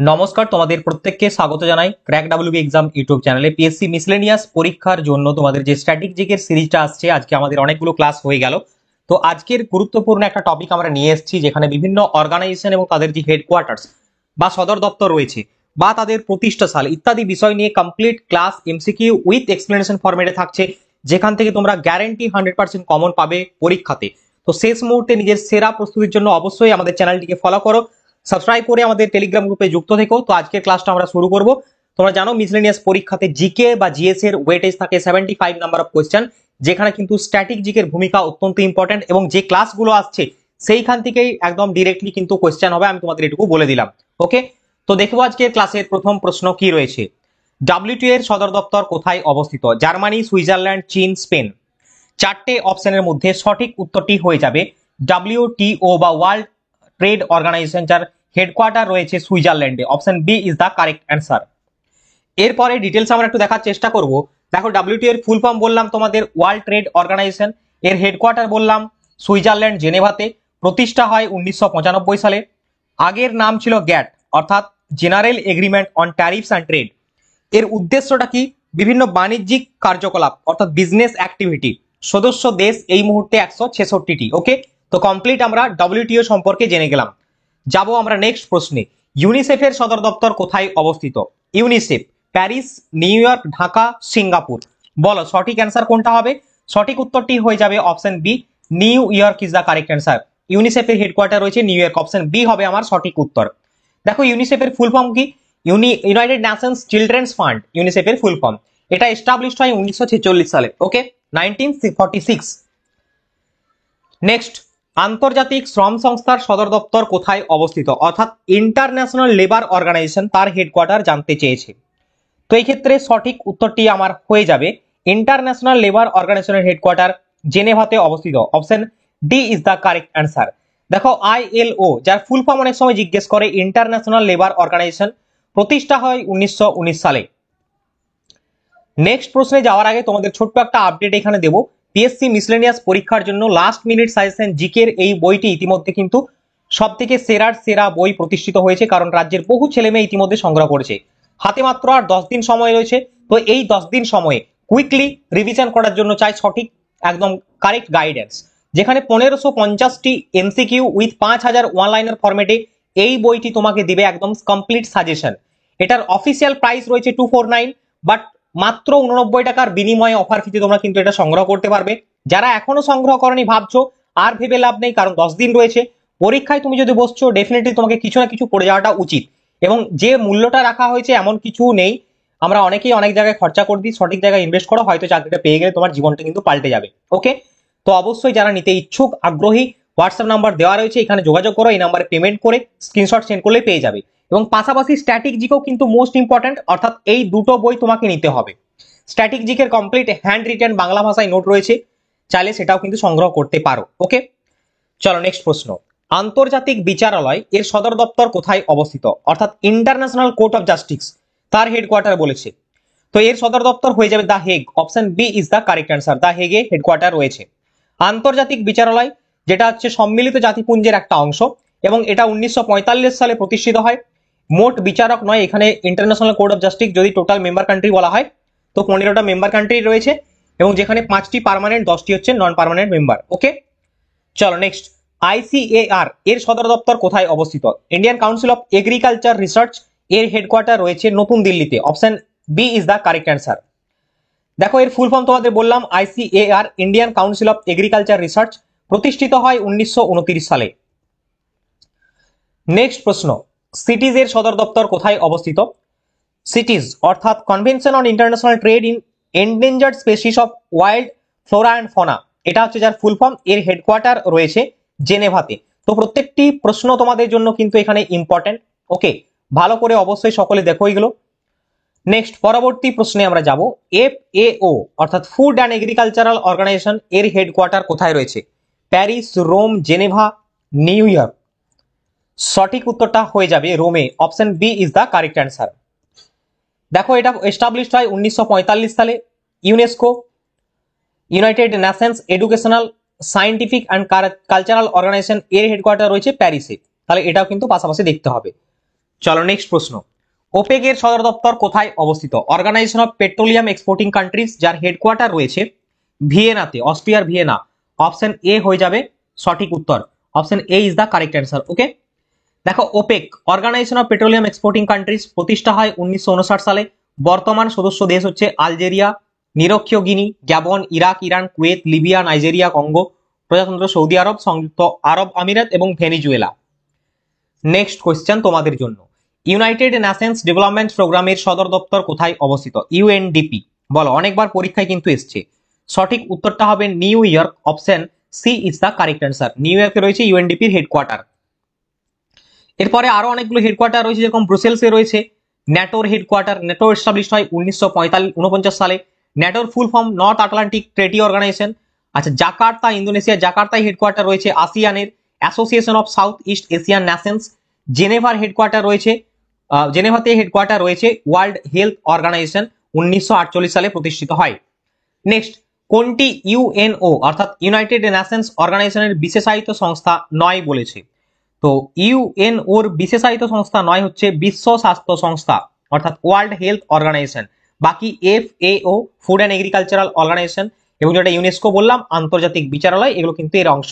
নমস্কার, তোমাদের প্রত্যেককে স্বাগত জানাই ক্র্যাক ডাব্লিউবি এক্সাম ইউটিউব চ্যানেলে। পিএসসি মিসলেনিয়াস পরীক্ষার জন্য তোমাদের যে স্ট্র্যাটেজিকের সিরিজটা আসছে, আজকে আমাদের অনেকগুলো ক্লাস হয়ে গেল। তো আজকের গুরুত্বপূর্ণ একটা টপিক আমরা নিয়ে এসেছি, যেখানে বিভিন্ন অর্গানাইজেশন এবং তাদের যে হেডকোয়ার্টার্স বা সদর দপ্তর রয়েছে বা তাদের প্রতিষ্ঠা সাল ইত্যাদি বিষয় নিয়ে complete class MCQ with explanation ফরম্যাটে থাকছে, যেখান থেকে তোমরা গ্যারান্টি 100% কমন পাবে পরীক্ষাতে। তো শেষ মুহূর্তে নিজের সেরা প্রস্তুতির জন্য অবশ্যই আমাদের চ্যানেলটিকে ফলো করো, সাবস্ক্রাইব করে আমাদের টেলিগ্রাম গ্রুপে যুক্ত থেকো। তো আজকের ক্লাসটা আমরা শুরু করব। তোমরা জানো মিসলেনিয়াস পরীক্ষাতে জিকে বা জিএস এর ওয়েটেজ থাকে 75 নাম্বার অফ কোয়েশ্চেন, যেখানে কিন্তু স্ট্যাটিক জিকের ভূমিকা অত্যন্ত ইম্পর্টেন্ট, এবং যে ক্লাসগুলো আসছে সেইখান থেকেই একদম ডিরেক্টলি কিন্তু কোয়েশ্চেন হবে, আমি তোমাদের এটুকু বলে দিলাম। ওকে, তো দেখবো আজকের ক্লাসের প্রথম প্রশ্ন কি রয়েছে। ডাব্লিউটিও এর সদর দপ্তর কোথায় অবস্থিত? জার্মানি, সুইজারল্যান্ড, চীন, স্পেন। চারটে অপশনের মধ্যে সঠিক উত্তরটি হয়ে যাবে ডাব্লিউটিও বা ওয়ার্ল্ড ট্রেড অর্গানাইজেশন, যার হেডকোয়ার্টার রয়েছে সুইজারল্যান্ডে। Option B is the correct answer. এরপরে ডিটেলস আমরা একটু দেখার চেষ্টা করব। দেখো, ডাব্লিউটিও এর ফুল ফর্ম বললাম তোমাদের ওয়ার্ল্ড ট্রেড অর্গানাইজেশন, এর হেডকোয়ার্টার বললাম সুইজারল্যান্ড জেনেভাতে। প্রতিষ্ঠা হয় 1995 সালে। আগের নাম ছিল গ্যাট, অর্থাৎ general agreement on tariffs and trade. এর উদ্দেশ্যটা কি? বিভিন্ন বাণিজ্যিক কার্যকলাপ অর্থাৎ বিজনেস অ্যাক্টিভিটি। সদস্য দেশ এই মুহূর্তে 166টি। ওকে, তো কমপ্লিট আমরা ডাব্লিউটিও সম্পর্কে জেনে গেলাম। যাব আমরা নেক্সট প্রশ্নে। ইউনিসেফের সদর দপ্তর কোথায় অবস্থিত? UNICEF Paris, New York, Dhaka, Singapore. বলো সঠিক অ্যান্সার কোনটা হবে? সঠিক উত্তরটি হয়ে যাবে option B, New York is the correct answer. ইউনিসেফের হেডকোয়ার্টার রয়েছে নিউ ইয়র্ক। অপশন বি হবে আমার সঠিক উত্তর। দেখো ইউনিসেফের ফুল ফর্ম কি? ইউনাইটেড নেশনস চিলড্রেন্স ফান্ড ইউনিসেফের ফুল ফর্ম। এটা এস্টাবলিশড হয় 1946 সালে। ওকে, 1946। নেক্সট, আন্তর্জাতিক শ্রম সংস্থার সদর দপ্তর কোথায় অবস্থিত? অর্থাৎ ইন্টারন্যাশনাল লেবার অর্গানাইজেশন, তার হেডকোয়ার্টার জানতে চেয়েছে। তো এই ক্ষেত্রে সঠিক উত্তরটি আমার হয়ে যাবে ইন্টারন্যাশনাল লেবার অর্গানাইজেশনের হেডকোয়ার্টার জেনেভাতে অবস্থিত। Option D is the correct answer. দেখো আইএলও, যার ফুল ফর্ম অনেক সময় জিজ্ঞেস করে, ইন্টারন্যাশনাল লেবার অর্গানাইজেশন, প্রতিষ্ঠা হয় 1919 সালে। নেক্সট প্রশ্নে যাওয়ার আগে তোমাদের ছোট্ট একটা আপডেট এখানে দেবো। পিএসসি মিসলেনিয়াস পরীক্ষার জন্য লাস্ট মিনিট সাজেশন জিকের এই বইটি ইতিমধ্যে কিন্তু সব থেকে সেরা বই প্রতিষ্ঠিত হয়েছে, কারণ রাজ্যের বহু ছেলে মেয়ে ইতিমধ্যে সংগ্রহ করেছে। হাতে মাত্র আর 10 দিন সময় রয়েছে। তো এই 10 দিন সময়ে কুইকলি রিভিশন করার জন্য চাই সঠিক একদম কারেক্ট গাইডেন্স, যেখানে 1550টি এমসিকিউ উইথ 5000 ওয়ান লাইনার ফরম্যাটে এই বইটি তোমাকে দিবে একদম কমপ্লিট সাজেশন। এটার অফিসিয়াল প্রাইস রয়েছে 249, বাট মাত্র 89 টাকার বিনিময়ে অফার ফিতে তোমরা কিন্তু এটা সংগ্রহ করতে পারবে। যারা এখনো সংগ্রহ করনি ভাবছো, আর ভেবে লাভ নেই, কারণ 10 দিন রয়েছে। পরীক্ষায় তুমি যদি বসছো, ডেফিনেটলি তোমাকে কিছু না কিছু পড়ে যাওয়াটা উচিত। এবং যে মূল্যটা রাখা হয়েছে এমন কিছু নেই। আমরা অনেকেই অনেক জায়গায় খরচা করে দিই, সঠিক জায়গায় ইনভেস্ট করো, হয়তো চাকরিটা পেয়ে গেলে তোমার জীবনটা কিন্তু পাল্টে যাবে। ওকে, তো অবশ্যই যারা নিতে ইচ্ছুক আগ্রহী, হোয়াটসঅ্যাপ নাম্বার দেওয়া রয়েছে, এখানে যোগাযোগ করো। এই নাম্বারে পেমেন্ট করে স্ক্রিনশট সেন্ড করলে পেয়ে যাবে। এবং পাশাপাশি স্ট্যাটিক জিকেও কিন্তু মোস্ট ইম্পর্টেন্ট, অর্থাৎ এই দুটো বই তোমাকে নিতে হবে। স্ট্যাটিক জিকের কমপ্লিট হ্যান্ড রিটেন বাংলা ভাষায় নোট রয়েছে, চাইলে সেটাও কিন্তু সংগ্রহ করতে পারো। ওকে, চলো নেক্সট প্রশ্ন। আন্তর্জাতিক বিচারালয় এর সদর দপ্তর কোথায় অবস্থিত? অর্থাৎ ইন্টারন্যাশনাল কোর্ট অফ জাস্টিস, তার হেডকোয়ার্টার বলেছে। তো এর সদর দপ্তর হয়ে যাবে the Hague. Option B is the correct answer. The হেগে হেডকোয়ার্টার রয়েছে। আন্তর্জাতিক বিচারালয় যেটা হচ্ছে সম্মিলিত জাতিপুঞ্জের একটা অংশ, এবং এটা 1945 সালে প্রতিষ্ঠিত হয়। মোট বিচারক নয়, এখানে ইন্টারন্যাশনাল কোর্ট অফ জাস্টিস যদি টোটাল মেম্বার কান্ট্রি বলা হয়, তো 15টা মেম্বার কান্ট্রি রয়েছে, এবং যেখানে 5টি পার্মানেন্ট, 10টি হচ্ছে নন পার্মানেন্ট মেম্বার। ওকে, চলো নেক্সট। আইসিএআর এর সদর দপ্তর কোথায় অবস্থিত? Indian Council of Agriculture Research, এর হেডকোয়ার্টার রয়েছে নতুন দিল্লিতে। Option B is the correct answer. দেখো এর ফুল ফর্ম তোমাদের বললাম, ICAR Indian Council of Agriculture Research, প্রতিষ্ঠিত হয় 1929 সালে। নেক্সট প্রশ্ন, সিটিজ এর সদর দপ্তর কোথায় অবস্থিত? সিটিজ অর্থাৎ convention on international trade in endangered species of wild flora and fauna, এটা হচ্ছে যার ফুল ফর্ম। এর হেডকোয়ার্টার রয়েছে জেনেভাতে। তো প্রত্যেকটি প্রশ্ন তোমাদের জন্য কিন্তু এখানে ইম্পর্টেন্ট। ওকে, ভালো করে অবশ্যই সকলে দেখো এগুলো। নেক্সট পরবর্তী প্রশ্নে আমরা যাব। এফএও অর্থাৎ ফুড অ্যান্ড এগ্রিকালচারাল অর্গানাইজেশন, এর হেডকোয়ার্টার কোথায় রয়েছে? Paris, Rome, Geneva, New York. সঠিক উত্তরটা হয়ে যাবে রোমে। Option B is the correct answer. দেখো এটা এস্টাবলিশড হয় 1945 সালে। UNESCO, United Nations educational, scientific and cultural organization, এর হেডকোয়ার্টার রয়েছে প্যারিসে। তাহলে এটাও কিন্তু পাশাপাশি দেখতে হবে। চলো নেক্সট প্রশ্ন, ওপেক এর সদর দপ্তর কোথায় অবস্থিত? Organization of petroleum exporting countries, যার হেডকোয়ার্টার রয়েছে ভিয়েনাতে, অস্ট্রিয়ার ভিয়েনা। অপশন এ হয়ে যাবে সঠিক উত্তর, option A is the correct answer. Okay, দেখো OPEC organisation of petroleum exporting countries প্রতিষ্ঠা হয় 1959 সালে। বর্তমান সদস্য দেশ হচ্ছে আলজেরিয়া, নিরক্ষীয় Guinea, Gabon, Iraq, Iran, Kuwait, Libya, Nigeria, Congo প্রজাতন্ত্র, সৌদি আরব, সংযুক্ত আরব আমিরাত এবং ভেনিজুয়েলা। নেক্সট কোয়েশ্চেন তোমাদের জন্য, ইউনাইটেড নেশনস ডেভেলপমেন্ট প্রোগ্রামের সদর দপ্তর কোথায় অবস্থিত? ইউএনডিপি। বলো, অনেকবার পরীক্ষায় কিন্তু এসছে। সঠিক উত্তরটা হবে New York, option C is the correct answer. নিউ ইয়র্কে রয়েছে ইউএনডিপির হেডকোয়ার্টার। এরপরে আরো অনেকগুলো হেডকোয়ার্টার রয়েছে, যেরকম ব্রুসেলসে রয়েছে ন্যাটোর হেডকোয়ার্টার। ন্যাটো এস্টাবলিশ হয় 1949 সালে। ন্যাটোর full form North Atlantic Treaty Organisation. আচ্ছা, জাকার্তা ইন্দোনেশিয়া, জাকার্তায় হেডকোয়ার্টার রয়েছে আসিয়ানের, association of South East Asian nations. জেনেভার হেডকোয়ার্টার রয়েছে, জেনেভাতে হেডকোয়ার্টার রয়েছে ওয়ার্ল্ড হেলথ অর্গানাইজেশন, 1948 সালে প্রতিষ্ঠিত হয়। নেক্সট, কোনটি ইউএনও অর্থাৎ ইউনাইটেড নেশনস অর্গানাইজেশনের বিশেষায়িত সংস্থা নয় বলেছে? তো ইউএনওর বিশেষায়িত সংস্থা নয় হচ্ছে বিশ্ব স্বাস্থ্য সংস্থা অর্থাৎ ওয়ার্ল্ড হেলথ অর্গানাইজেশন। বাকি FAO food and agricultural organization এবং যেটা ইউনেস্কো বললাম আন্তর্জাতিক বিচারালয়, এগুলো কিন্তু এর অংশ।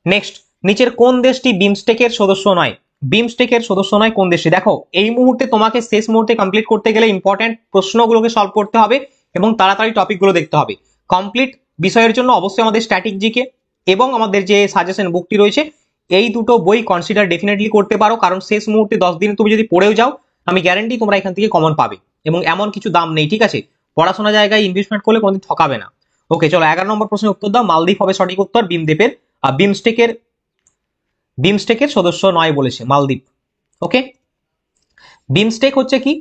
নেক্সট, নিচের কোন দেশটি বিমস্টেকের সদস্য নয়? বিমস্টেকের সদস্য নয় কোন দেশটি? দেখো, এই মুহূর্তে তোমাকে শেষ মুহূর্তে কমপ্লিট করতে গেলে ইম্পর্টেন্ট প্রশ্নগুলোকে সলভ করতে হবে এবং তাড়াতাড়ি টপিকগুলো দেখতে হবে। কমপ্লিট বিষয়ের জন্য অবশ্যই আমাদের স্ট্যাটিক জিকে এবং আমাদের যে সাজেশন বুকটি রয়েছে, এই দুটো বই কনসিডার ডেফিনেটলি করতে পারো, কারণ শেষ মুহূর্তে 10 দিন তুমি যদি পড়েও যাও, আমি গ্যারান্টি তোমরা এখান থেকে কমন পাবে এবং এমন কিছু দাম নেই, ঠিক আছে? পড়াশোনা জায়গায় ইনভেস্টমেন্ট করলে কোনোদিন ঠকাবে না। ওকে, চলো 11 নম্বর প্রশ্নের উত্তর দাও। মালদ্বীপ হবে সঠিক উত্তর। বিমস্টেকের সদস্য নয় বলেছে মালদ্বীপ। ওকে, বিমস্টেক হচ্ছে কি?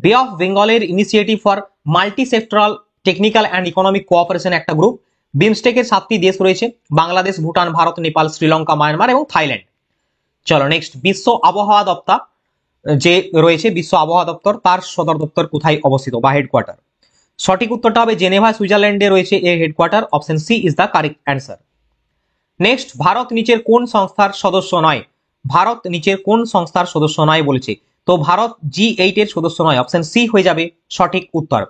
বে অফ বেঙ্গলের initiative for multi sectoral technical and economic cooperation একটা গ্রুপ। বিমস্টেকের 7টি দেশ রয়েছে, বাংলাদেশ, ভুটান, ভারত, নেপাল, শ্রীলঙ্কা, মায়ানমার এবং থাইল্যান্ড। চলো নেক্সট, বিশ্ব আবহাওয়া দপ্তর যে রয়েছে, বিশ্ব আবহাওয়া দপ্তর, তার সদর দপ্তর কোথায় অবস্থিত বা হেডকোয়ার্টার? সঠিক উত্তরটা হবে জেনেভা, সুইজারল্যান্ডে রয়েছে এর headquarter. Option C is the correct answer. Next, Bharat নিচের কোন সংস্থার সদস্য নয়? ভারত নিচের কোন সংস্থার সদস্য নয় বলেছে? তো ভারত G8 এর সদস্য নয়, অপশন সি হয়ে যাবে সঠিক উত্তর।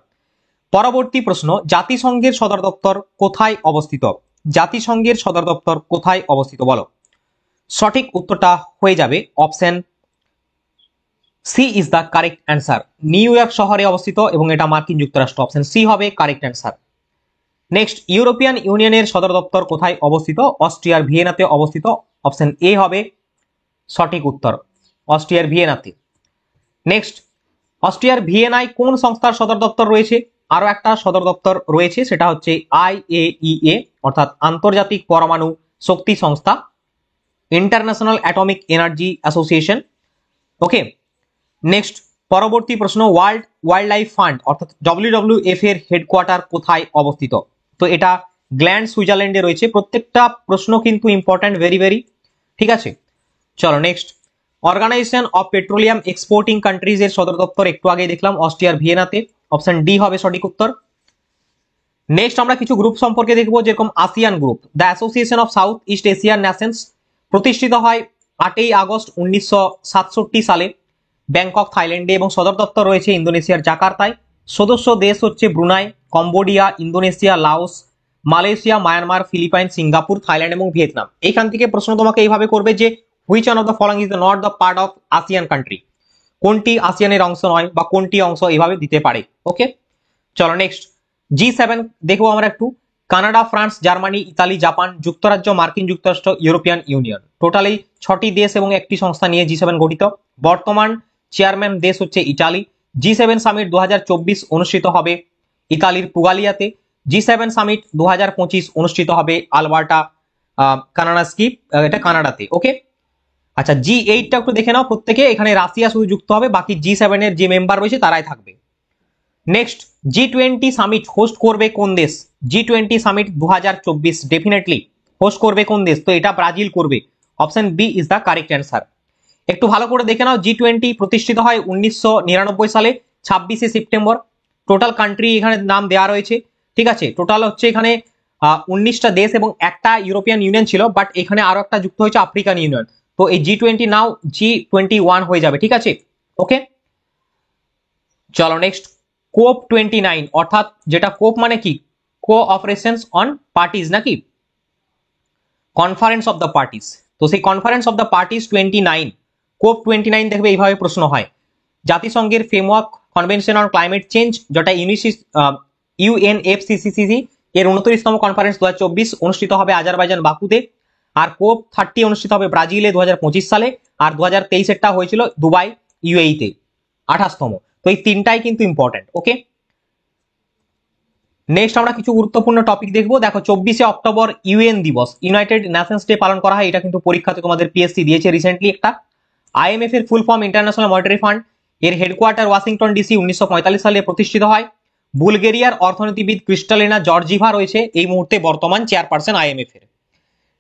পরবর্তী প্রশ্ন, জাতিসংঘের সদর দপ্তর কোথায় অবস্থিত? জাতিসংঘের সদর দপ্তর কোথায় অবস্থিত বলো? সঠিক উত্তরটা হয়ে যাবে option C is the correct answer. New York শহরে অবস্থিত এবং এটা মার্কিন যুক্তরাষ্ট্র। অপশন সি হবে কারেক্ট অ্যান্সার। নেক্সট, ইউরোপিয়ান ইউনিয়নের সদর দপ্তর কোথায় অবস্থিত? অস্ট্রিয়ার ভিয়েনাতে অবস্থিত। অপশন এ হবে সঠিক উত্তর, অস্ট্রিয়ার ভিয়েনাতে। নেক্সট, অস্ট্রিয়ার ভিয়েনায় কোন সংস্থার সদর দপ্তর রয়েছে? আরো একটা সদর দপ্তর রয়েছে, সেটা হচ্ছে IAEA অর্থাৎ আন্তর্জাতিক পরমাণু শক্তি সংস্থা, ইন্টারন্যাশনাল অ্যাটমিক এনার্জি অ্যাসোসিয়েশন। ওকে, নেক্সট পরবর্তী প্রশ্ন, ওয়ার্ল্ড ওয়াইল্ড লাইফ ফান্ড অর্থাৎ WWF এর হেডকোয়ার্টার কোথায় অবস্থিত? তো এটা গ্ল্যান্ড, সুইজারল্যান্ডে রয়েছে। প্রত্যেকটা প্রশ্ন কিন্তু ইম্পর্টেন্ট, ভেরি ভেরি, ঠিক আছে? চলো next, organization of petroleum exporting countries এর সদর দপ্তর একটু আগে দেখলাম অস্ট্রিয়ার ভিয়েনাতে। অপশন ডি হবে সঠিক উত্তর। নেক্সট আমরা কিছু গ্রুপ সম্পর্কে দেখবো, যেরকম ASEAN group, the association of South East Asian Nations, প্রতিষ্ঠিত হয় 8ই আগস্ট 1967 সালে ব্যাংকক, থাইল্যান্ডে এবং সদর দপ্তর রয়েছে ইন্দোনেশিয়ার জাকার্তায়। সদস্য দেশ হচ্ছে Brunei, Cambodia, Indonesia, Laos, Malaysia, Myanmar, Philippines, Singapore, Thailand এবং ভিয়েতনাম। এইখান থেকে প্রশ্ন তোমাকে এইভাবে করবে যে which one of the following is not the part of ASEAN country, কোনটি আসিয়ানের অংশ নয় বা কোনটি অংশ এইভাবে দিতে পারে। ওকে, চলো নেক্সট, G7 দেখবো আমরা একটু। Canada, France, Germany, Italy, Japan, যুক্তরাজ্য, মার্কিন যুক্তরাষ্ট্র, ইউরোপিয়ান ইউনিয়ন, টোটালি 6টি দেশ এবং একটি সংস্থা নিয়ে G7 গঠিত। বর্তমান চেয়ারম্যান দেশ হচ্ছে ইতালি। G7 সামিট 2024 অনুষ্ঠিত হবে ইতালির পুগালিয়াতে। G7 সামিট 2025 অনুষ্ঠিত হবে আলবার্টা কানাডাস্কি, এটা কানাডাতে। ওকে, আচ্ছা G8টা একটু দেখে নাও প্রত্যেকে। এখানে রাশিয়া শুধু যুক্ত হবে, বাকি G7 এর যে মেম্বার রয়েছে তারাই থাকবে। নেক্সট, G20 সামিট হোস্ট করবে কোন দেশ? G20 সামিট 2024 ডেফিনেটলি হোস্ট করবে কোন দেশ? তো এটা ব্রাজিল করবে। Option B is the correct answer. একটু ভালো করে দেখে নাও, G20 প্রতিষ্ঠিত হয় 1999 সালে 26শে সেপ্টেম্বর। টোটাল কান্ট্রি এখানে নাম দেওয়া রয়েছে, ঠিক আছে? টোটাল হচ্ছে এখানে 19টা দেশ এবং একটা ইউরোপিয়ান ইউনিয়ন ছিল, বাট এখানে আরো একটা যুক্ত হয়েছে আফ্রিকান ইউনিয়ন। তো এই G20 নাও G21 হয়ে যাবে, ঠিক আছে। ওকে, চলো নেক্সট, COP29 অর্থাৎ যেটা কোপ মানে কি, কোঅপারেশনস অন পার্টিজ নাকি, কনফারেন্স অফ দ্য পার্টিস। তো সেই conference of the parties 29, COP29 দেখবে এইভাবে প্রশ্ন হয়। জাতিসংঘের framework convention on climate change, যেটা UNFCCC এর 29তম কনফারেন্স 2024 অনুষ্ঠিত হবে আজারবাইজান বাকুতে। আর COP30 অনুষ্ঠিত হবে ব্রাজিলে 2025 সালে। আর 2023-এরটা হয়েছিল দুবাই UAE তে 28তম। তো এই তিনটাই কিন্তু ইম্পর্টেন্ট। ওকে, নেক্সট আমরা কিছু গুরুত্বপূর্ণ টপিক দেখবো। দেখো 24শে অক্টোবর ইউএন দিবস, ইউনাইটেড নেশনস ডে পালন করা হয়। এটা কিন্তু পরীক্ষাতে তোমাদের পিএসসি দিয়েছে রিসেন্টলি একটা। IMF এর full form international monetary fund, এর হেডকোয়ার্টার ওয়াশিংটন ডিসি, 1945 সালে প্রতিষ্ঠিত হয়। বুলগেরিয়ার অর্থনীতিবিদ ক্রিস্টালিনা জর্জিভা রয়েছে এই মুহূর্তে বর্তমান চেয়ারপারসন IMF এর।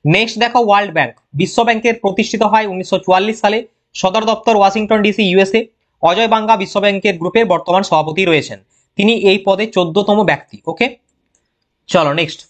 নেক্সট দেখো ওয়ার্ল্ড ব্যাংক, বিশ্ব ব্যাংকের প্রতিষ্ঠিত হয় 1944 সালে, সদর দপ্তর ওয়াশিংটন ডিসি USA। অজয় বাঙ্গা বিশ্ব ব্যাংকের গ্রুপের বর্তমান সভাপতি রয়েছেন, তিনি এই পদে 14তম ব্যক্তি। ওকে, চলো নেক্সট।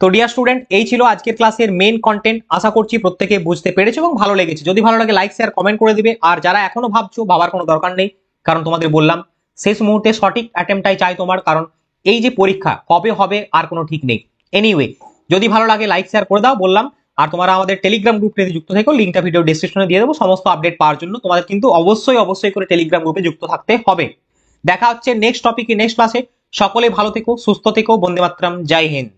তো ডিয়ার স্টুডেন্ট, এই ছিল আজকের ক্লাসের মেইন কন্টেন্ট। আশা করছি প্রত্যেকে বুঝতে পেরেছো এবং ভালো লেগেছে। যদি ভালো লাগে লাইক শেয়ার কমেন্ট করে দিবে। আর যারা এখনো ভাবছো, ভাবার কোনো দরকার নেই, কারণ তোমাদের বললাম শেষ মুহূর্তে সঠিক অ্যাটেম্পটাই চাই তোমার, কারণ এই যে পরীক্ষা কবে হবে আর কোনো ঠিক নেই। এনিওয়ে, যদি ভালো লাগে লাইক শেয়ার করে দাও বললাম। আর তোমরা আমাদের টেলিগ্রাম গ্রুপে যুক্ত থেকো, লিঙ্কটা ভিডিও ডেসক্রিপশনে দিয়ে দেবো। সমস্ত আপডেট পাওয়ার জন্য তোমাদের কিন্তু অবশ্যই করে টেলিগ্রাম গ্রুপে যুক্ত থাকতে হবে। দেখা হচ্ছে নেক্সট টপিকে, নেক্সট ক্লাসে। সকলে ভালো থেকো, সুস্থ থেকো, বন্দে মাতরম, জয় হিন্দ।